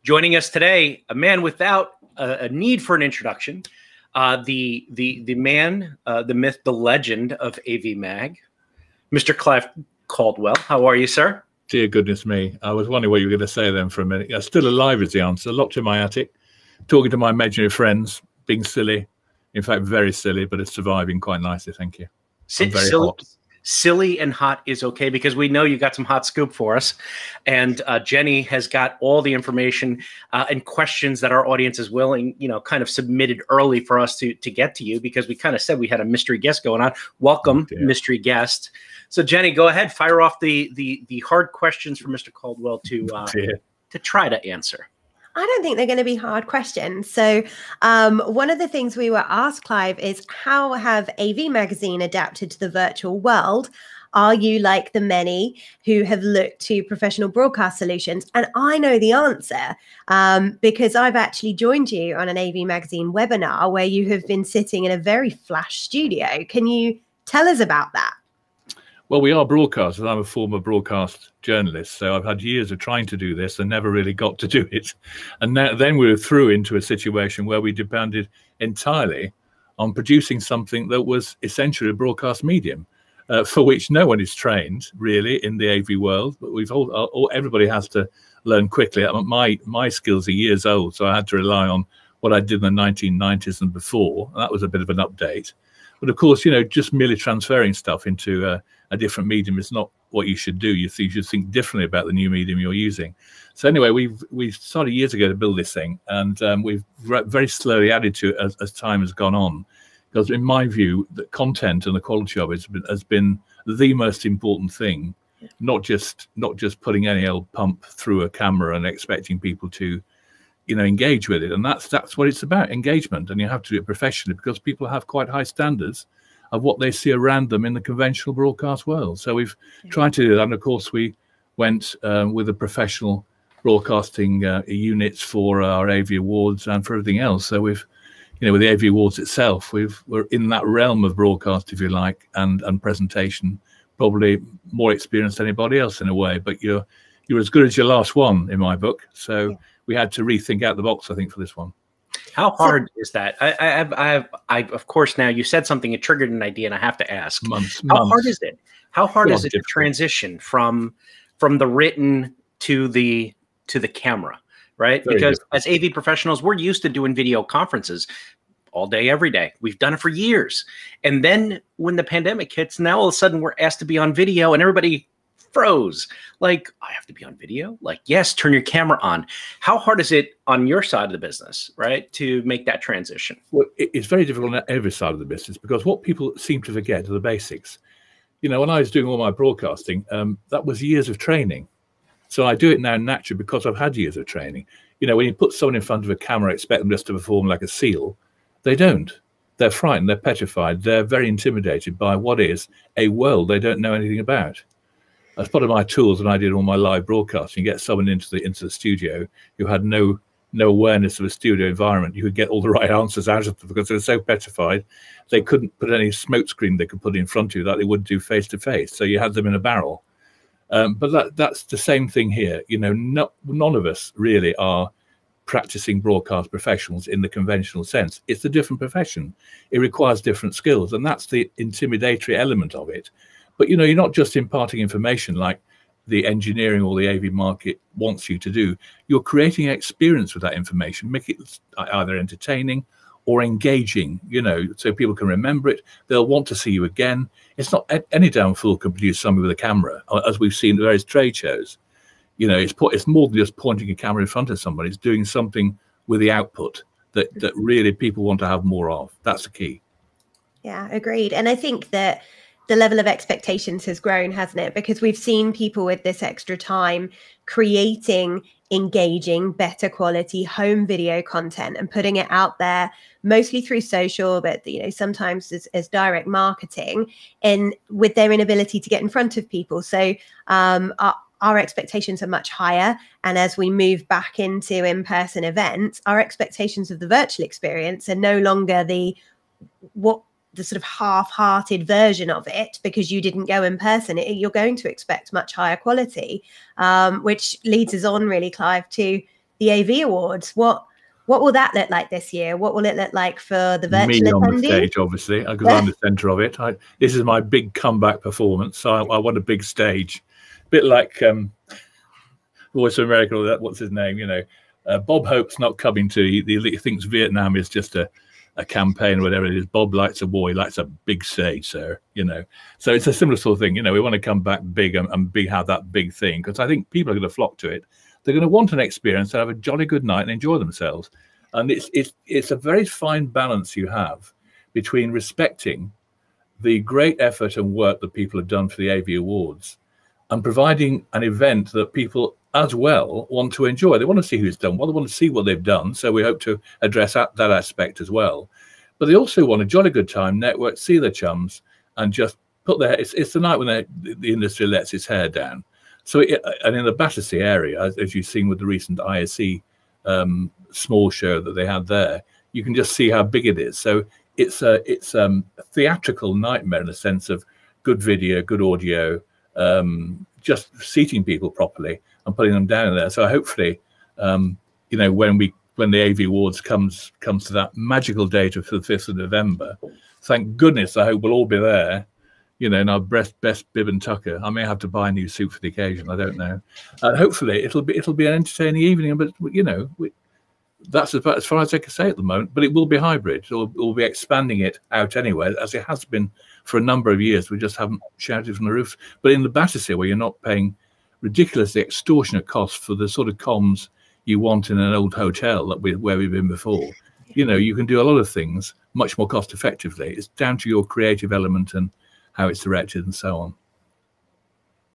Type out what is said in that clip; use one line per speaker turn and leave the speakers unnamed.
Joining us today, a man without a need for an introduction, the man, the myth, the legend of AV Mag, Mr. Clive Couldwell. How are you, sir?
Dear goodness me. I was wondering what you were going to say then for a minute. Yeah, still alive is the answer. Locked in my attic, talking to my imaginary friends, being silly. In fact, very silly, but it's surviving quite nicely. Thank you. I'm very hot.
Silly and hot is okay, because we know you got some hot scoop for us. And Jenny has got all the information and questions that our audience is willing, kind of submitted early for us to get to you, because we kind of said we had a mystery guest going on. Welcome, mystery guest. So Jenny, go ahead, fire off the hard questions for Mr. Couldwell to try to answer.
I don't think they're going to be hard questions. So one of the things we were asked, Clive, is how have AV Magazine adapted to the virtual world? Are you like the many who have looked to professional broadcast solutions? And I know the answer because I've actually joined you on an AV Magazine webinar where you have been sitting in a very flash studio. Can you tell us about that?
Well, we are broadcasters. I'm a former broadcast journalist, so I've had years of trying to do this and never really got to do it. And then we were through into a situation where we depended entirely on producing something that was essentially a broadcast medium, for which no one is trained really in the AV world. But everybody has to learn quickly. My skills are years old, so I had to rely on what I did in the 1990s and before. And that was a bit of an update. But of course, just merely transferring stuff into a different medium is not what you should do. You should think differently about the new medium you're using. So anyway, we started years ago to build this thing, and we've very slowly added to it as time has gone on. Because in my view, the content and the quality of it has been the most important thing, not just putting any old pump through a camera and expecting people to engage with it. And that's what it's about, engagement. And you have to do it professionally, because people have quite high standards of what they see around them in the conventional broadcast world. So we've tried to do that. And of course, we went with the professional broadcasting units for our AV Awards and for everything else. So we've, with the AV Awards itself, we're in that realm of broadcast, if you like, and presentation, probably more experienced than anybody else in a way. But you're as good as your last one in my book. So we had to rethink out the box, I think, for this one.
How hard is that? I of course, now you said something, it triggered an idea, and I have to ask. How hard is it? How hard is it to transition from the written to the camera, right? Because as AV professionals, we're used to doing video conferences all day, every day. We've done it for years. And then when the pandemic hits, now all of a sudden we're asked to be on video, and everybody froze. Like, I have to be on video? Like, yes, turn your camera on. How hard is it on your side of the business, right, to make that transition?
Well, it's very difficult on every side of the business, because what people seem to forget are the basics. When I was doing all my broadcasting, that was years of training. So I do it now naturally because I've had years of training. When you put someone in front of a camera, expect them just to perform like a seal. They don't. They're frightened. They're petrified. They're very intimidated by what is a world they don't know anything about. As part of my tools, when I did all my live broadcasting, you get someone into the studio who had no awareness of a studio environment. You could get all the right answers out of them, because they're so petrified they couldn't put any smoke screen they could put in front of you that they would do face to face. So you had them in a barrel. But that's the same thing here. None of us really are practicing broadcast professionals in the conventional sense. It's a different profession. It requires different skills, and that's the intimidatory element of it. But, you're not just imparting information like the engineering or the AV market wants you to do. You're creating an experience with that information, make it either entertaining or engaging, so people can remember it. They'll want to see you again. It's not any damn fool can produce something with a camera, as we've seen at various trade shows. It's more than just pointing a camera in front of somebody. It's doing something with the output that really people want to have more of. That's the key.
Yeah, agreed. And I think that the level of expectations has grown, hasn't it? Because we've seen people with this extra time creating engaging, better quality home video content and putting it out there, mostly through social, but sometimes as direct marketing, and with their inability to get in front of people. So our expectations are much higher. And as we move back into in-person events, our expectations of the virtual experience are no longer the sort of half-hearted version of it, because you didn't go in person. You're going to expect much higher quality, which leads us on really, Clive, to the AV Awards. What will that look like this year? What will it look like for the virtual
Me on
attendee?
the stage, obviously, because I'm the centre of it. This is my big comeback performance, so I want a big stage, a bit like Voice of America. What's his name? You know, Bob Hope's not coming to. He thinks Vietnam is just a campaign or whatever it is. Bob likes a war. He likes a big stage, sir. You know, so it's a similar sort of thing. You know, we want to come back big and have that big thing, because I think people are going to flock to it. They're going to want an experience to have a jolly good night and enjoy themselves. And it's a very fine balance you have between respecting the great effort and work that people have done for the AV Awards and providing an event that people as well want to enjoy. They want to see who's done well, they want to see what they've done. So we hope to address that aspect as well. But they also want a jolly good time, network, see their chums, and just put their, it's the night when the industry lets its hair down. So, and in the Battersea area, as you've seen with the recent ISE small show that they had there, you can just see how big it is. So it's a theatrical nightmare in the sense of good video, good audio, just seating people properly and putting them down there. So hopefully, you know, when the AV Awards comes to that magical date of the 5th of November, thank goodness I hope we'll all be there. You know, in our best bib and tucker. I may have to buy a new suit for the occasion. I don't know. Hopefully, it'll be an entertaining evening. But you know, that's as far as I can say at the moment. But it will be hybrid. We'll be expanding it out anyway, as it has been for a number of years. We just haven't shouted from the roofs. But in the Battersea, where you're not paying ridiculously extortionate costs for the sort of comms you want in an old hotel where we've been before, you know, you can do a lot of things much more cost effectively. It's down to your creative element and how it's directed and so on.